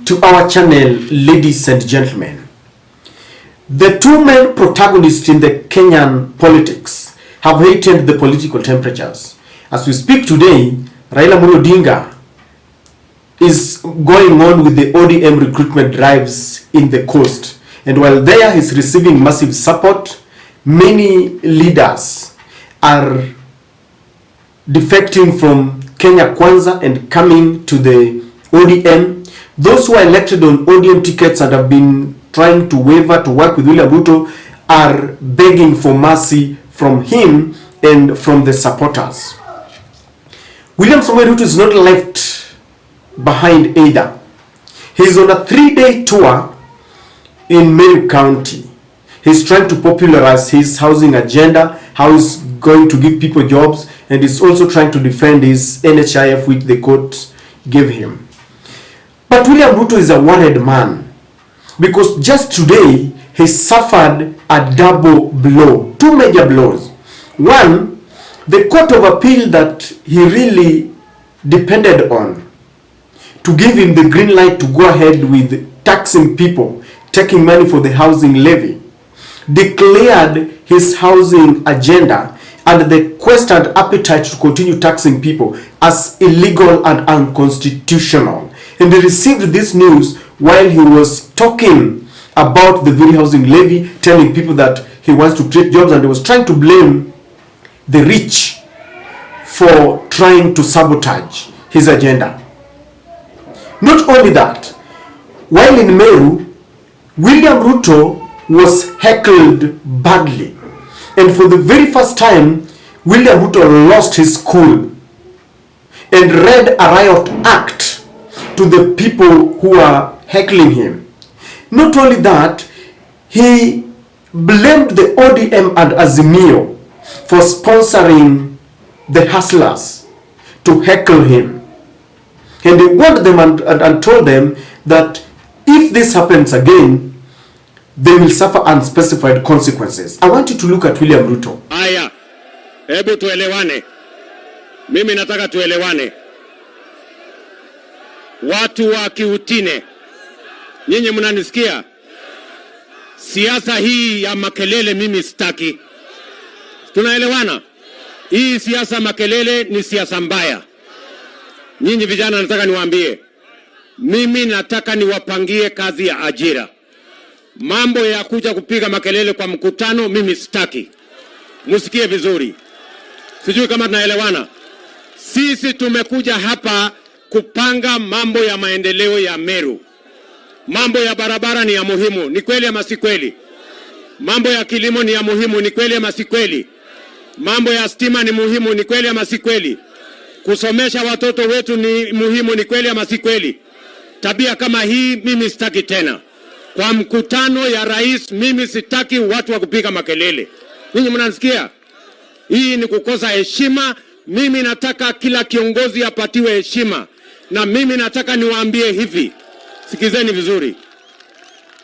to our channel, ladies and gentlemen. The two main protagonists in the Kenyan politics have heated the political temperatures. As we speak today, Raila Odinga is going on with the ODM recruitment drives in the coast. And while there he's receiving massive support, many leaders are defecting from Kenya Kwanza and coming to the ODM. Those who are elected on ODM tickets and have been trying to waver to work with William Ruto are begging for mercy from him and from the supporters. William Ruto is not left behind either. He's on a 3-day tour in Meru County. He's trying to popularize his housing agenda, how he's going to give people jobs, and he's also trying to defend his NHIF which the court gave him. But William Ruto is a worried man because just today he suffered a double blow, two major blows. One, the Court of Appeal that he really depended on to give him the green light to go ahead with taxing people, taking money for the housing levy, declared his housing agenda and the quest and appetite to continue taxing people as illegal and unconstitutional. And he received this news while he was talking about the very housing levy, telling people that he wants to create jobs, and he was trying to blame the rich for trying to sabotage his agenda. Not only that, while in Meru, William Ruto was heckled badly. And for the very first time, William Ruto lost his cool and read a riot act to the people who are heckling him. Not only that, he blamed the ODM and Azimio for sponsoring the hustlers to heckle him. And he warned them and told them that if this happens again, they will suffer unspecified consequences. I want you to look at William Ruto. Aya, hebu tuelewane. Mimi nataka tuelewane. Watu wa Kiutine, nyinyi mnanisikia? Siasa hii ya makelele mimi sitaki. Tunaelewana? Hii siasa makelele ni siasa mbaya. Nyinyi vijana nataka niwaambie, mimi nataka niwapangie kazi ya ajira. Mambo ya kuja kupiga makelele kwa mkutano mimi sitaki. Musikie vizuri. Sijui kama tunaelewana. Sisi tumekuja hapa kupanga mambo ya maendeleo ya Meru. Mambo ya barabara ni ya muhimu, ni kweli ama si kweli? Mambo ya kilimo ni ya muhimu, ni kweli ama si kweli? Mambo ya stima ni muhimu, ni kweli ama si kweli? Kusomesha watoto wetu ni muhimu, ni kweli ama si kweli? Tabia kama hii mimi sitaki tena. Kwa mkutano ya rais mimi sitaki watu wa kupiga makelele. Ninyi mnanisikia? Hii ni kukosa heshima. Mimi nataka kila kiongozi apatiwe heshima. Na mimi nataka niwaambie hivi. Sikizeni vizuri.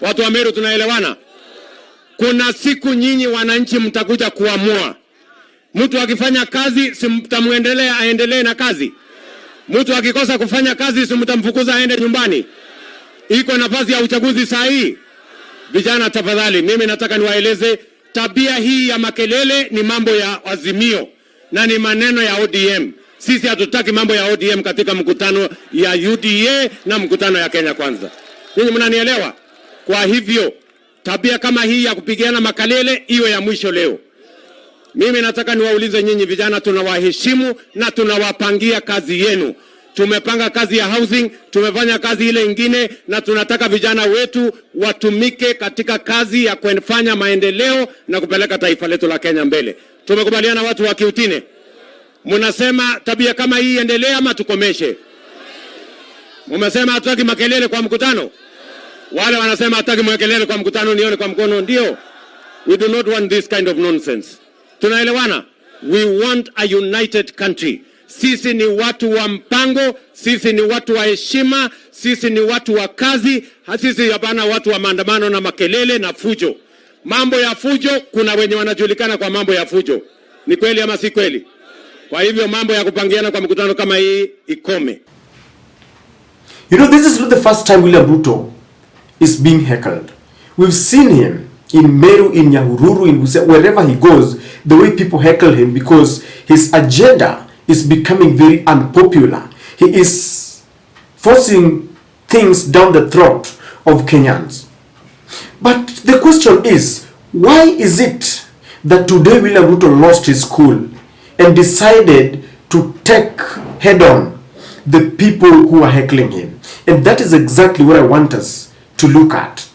Watu wa Meru tunaelewana? Kuna siku nyinyi wananchi mtakuja kuamua. Mtu akifanya kazi si mtamuendelea aendelee na kazi. Mtu akikosa kufanya kazi si mtamfukuza aende nyumbani. Iko nafasi ya uchaguzi saa hii. Vijana tafadhali, mimi nataka niwaeleze tabia hii ya makelele ni mambo ya Azimio na ni maneno ya ODM. Sisi hatutaki mambo ya ODM katika mkutano ya UDA na mkutano ya Kenya Kwanza. Ninyi mnanielewa? Kwa hivyo tabia kama hii ya kupigiana makelele iwe ya mwisho leo. Mimi nataka niwaulize nyinyi vijana, tunawaheshimu na tunawapangia kazi yenu. Tumepanga kazi ya housing, tumefanya kazi ile ingine, na tunataka vijana wetu watumike katika kazi ya kufanya maendeleo na kupeleka taifa letu la Kenya mbele. Tumekubaliana watu wa Kiutine? Mnasema tabia kama hii endelee ama tukomeshe? Mmesema hatutaki makelele kwa mkutano? Wale wanasema hatutaki makelele kwa mkutano nione kwa mkono ndio. We do not want this kind of nonsense. Tunaelewana? We want a united country. Sisi ni watu wa mpango, sisi ni watu wa heshima, sisi ni watu wa kazi, sisi hapana watu wa maandamano na makelele na fujo. Mambo ya fujo, kuna wenye wanajulikana kwa mambo ya fujo. Ni kweli ama si kweli? Kwa hivyo mambo ya kupangiana kwa mkutano kama hii ikome. You know, this is not the first time William Ruto is being heckled. We've seen him in Meru, in Nyahururu, in Busia, wherever he goes, the way people heckle him because his agenda is becoming very unpopular. He is forcing things down the throat of Kenyans. But the question is, why is it that today William Ruto lost his cool and decided to take head-on the people who are heckling him? And that is exactly what I want us to look at.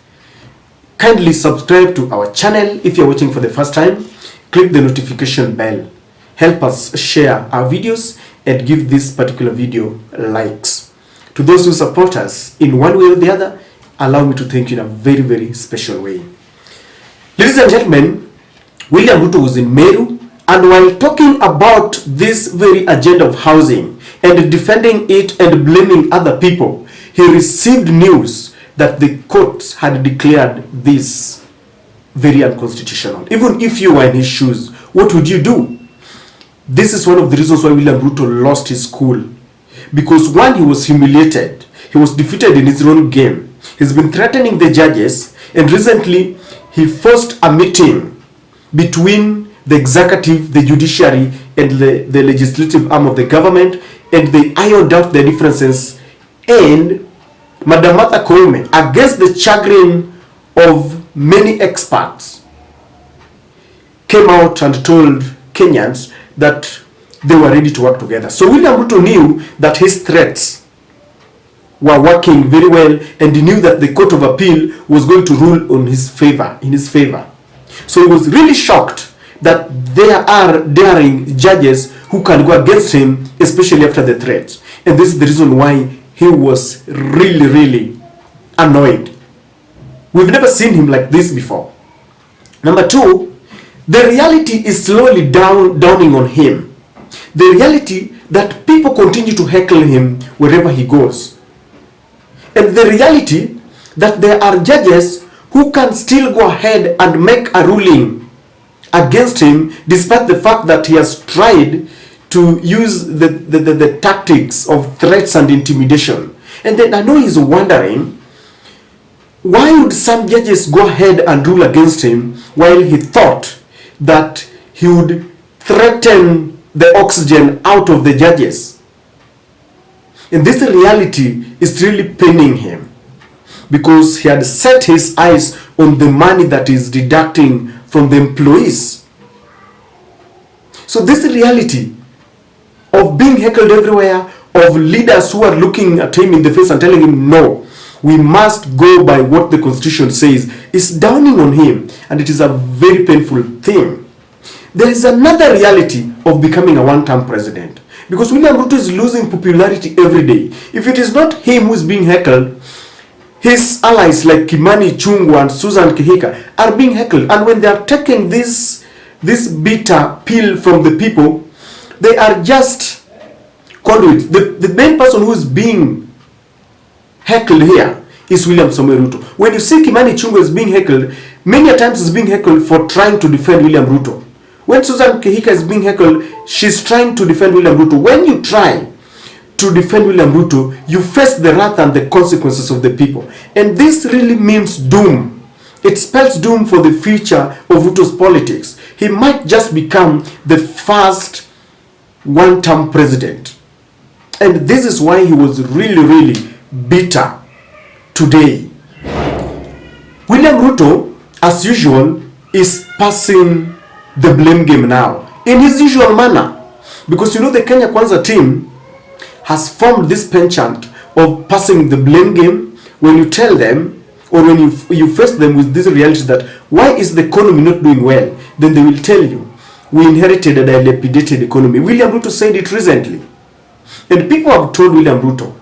Kindly subscribe to our channel if you're watching for the first time. Click the notification bell. Help us share our videos and give this particular video likes. To those who support us in one way or the other, allow me to thank you in a very, very special way. Ladies and gentlemen, William Ruto was in Meru, and while talking about this very agenda of housing and defending it and blaming other people, he received news that the courts had declared this very unconstitutional. Even if you were in his shoes, what would you do? This is one of the reasons why William Ruto lost his cool. Because one, he was humiliated. He was defeated in his own game. He's been threatening the judges, and recently he forced a meeting between the executive, the judiciary, and the legislative arm of the government, and they ironed out their differences. And Madam Martha Koome, against the chagrin of many experts, came out and told Kenyans that they were ready to work together. So William Ruto knew that his threats were working very well, and he knew that the Court of Appeal was going to rule on his favor, in his favor. So he was really shocked that there are daring judges who can go against him, especially after the threats. And this is the reason why he was really, really annoyed. We've never seen him like this before. Number two, the reality is slowly dawning on him. The reality that people continue to heckle him wherever he goes. And the reality that there are judges who can still go ahead and make a ruling against him, despite the fact that he has tried to use the tactics of threats and intimidation. And then I know he's wondering, why would some judges go ahead and rule against him while he thought that he would threaten the oxygen out of the judges? And this reality is really paining him, because he had set his eyes on the money that is deducting from the employees. So this reality of being heckled everywhere, of leaders who are looking at him in the face and telling him, no, we must go by what the Constitution says, is dawning on him, and it is a very painful thing. There is another reality of becoming a one-term president, because William Ruto is losing popularity every day. If it is not him who is being heckled, his allies like Kimani Ichung'wah and Susan Kihika are being heckled, and when they are taking this bitter pill from the people, they are just conduits. The main person who is being heckled here is William Ruto. When you see Kimani Ichung'wah is being heckled, many a times is being heckled for trying to defend William Ruto. When Susan Kihika is being heckled, she's trying to defend William Ruto. When you try to defend William Ruto, you face the wrath and the consequences of the people. And this really means doom. It spells doom for the future of Ruto's politics. He might just become the first one-term president. And this is why he was really, really bitter today. William Ruto, as usual, is passing the blame game now in his usual manner. Because you know, the Kenya Kwanza team has formed this penchant of passing the blame game when you tell them, or when you face them with this reality that why is the economy not doing well, then they will tell you, we inherited a dilapidated economy. William Ruto said it recently. And people have told William Ruto,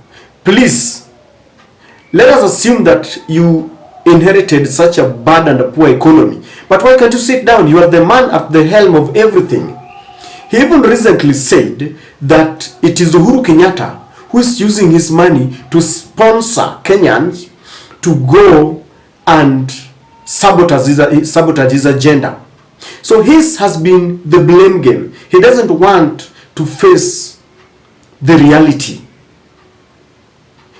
please, let us assume that you inherited such a bad and a poor economy, but why can't you sit down? You are the man at the helm of everything. He even recently said that it is Uhuru Kenyatta who is using his money to sponsor Kenyans to go and sabotage his agenda. So his has been the blame game. He doesn't want to face the reality.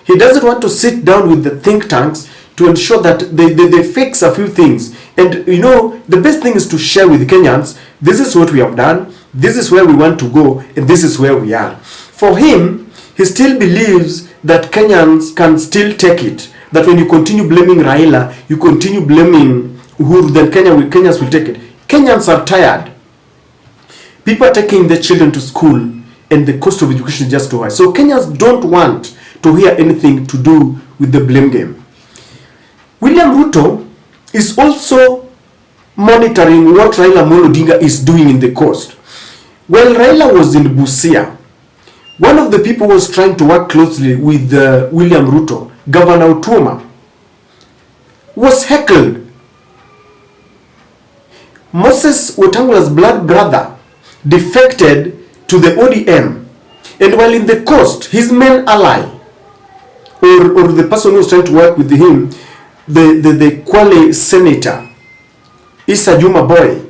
He doesn't want to sit down with the think tanks to ensure that they fix a few things. And you know, the best thing is to share with Kenyans, this is what we have done, this is where we want to go, and this is where we are. For him, he still believes that Kenyans can still take it. That when you continue blaming Raila, you continue blaming Uhuru, then Kenyans will take it. Kenyans are tired. People are taking their children to school, and the cost of education is just too high. So Kenyans don't want to hear anything to do with the blame game. William Ruto is also monitoring what Raila Amolo Odinga is doing in the coast. While Raila was in Busia, one of the people who was trying to work closely with William Ruto, Governor Otuoma, was heckled. Moses Wetangula's blood brother defected to the ODM, and while in the coast, his main ally, or the person who was trying to work with him, the Kwale senator, Issa Juma Boy,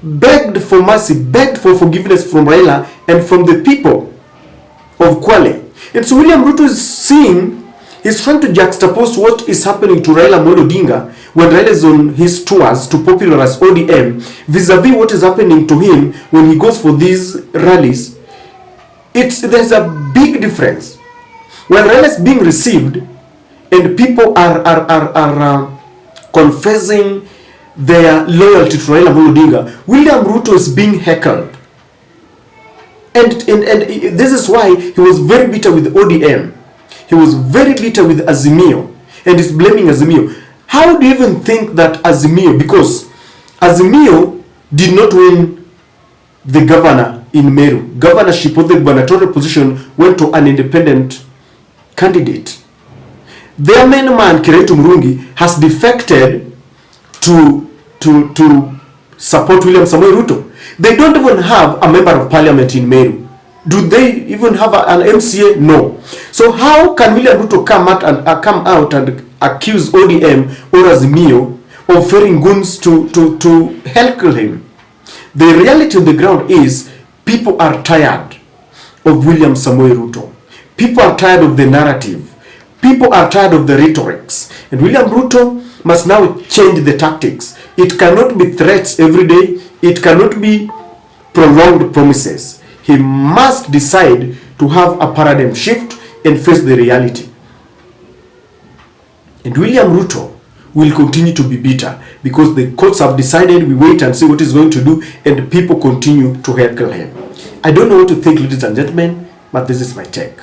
begged for mercy, begged for forgiveness from Raila and from the people of Kwale. And so William Ruto is seeing, he's trying to juxtapose what is happening to Raila Amolo Odinga when Raila is on his tours to popularize ODM vis-a-vis what is happening to him when he goes for these rallies. There's a big difference. When Raila is being received and people are confessing their loyalty to Raila Amolo Odinga, William Ruto is being heckled. And this is why he was very bitter with ODM. He was very bitter with Azimio, and is blaming Azimio. How do you even think that Azimio, because Azimio did not win the governor in Meru. Governorship or the gubernatorial position went to an independent candidate. Their main man, Kiretu Murungi, has defected to support William Samoei Ruto. They don't even have a member of parliament in Meru. Do they even have an MCA? No. So how can William Ruto come out and accuse ODM or Azimio of ferrying goons to heckle him? The reality on the ground is people are tired of William Samoei Ruto. People are tired of the narrative. People are tired of the rhetorics. And William Ruto must now change the tactics. It cannot be threats every day. It cannot be prolonged promises. He must decide to have a paradigm shift and face the reality. And William Ruto will continue to be bitter because the courts have decided. We wait and see what he's going to do, and people continue to heckle him. I don't know what to think, ladies and gentlemen, but this is my take.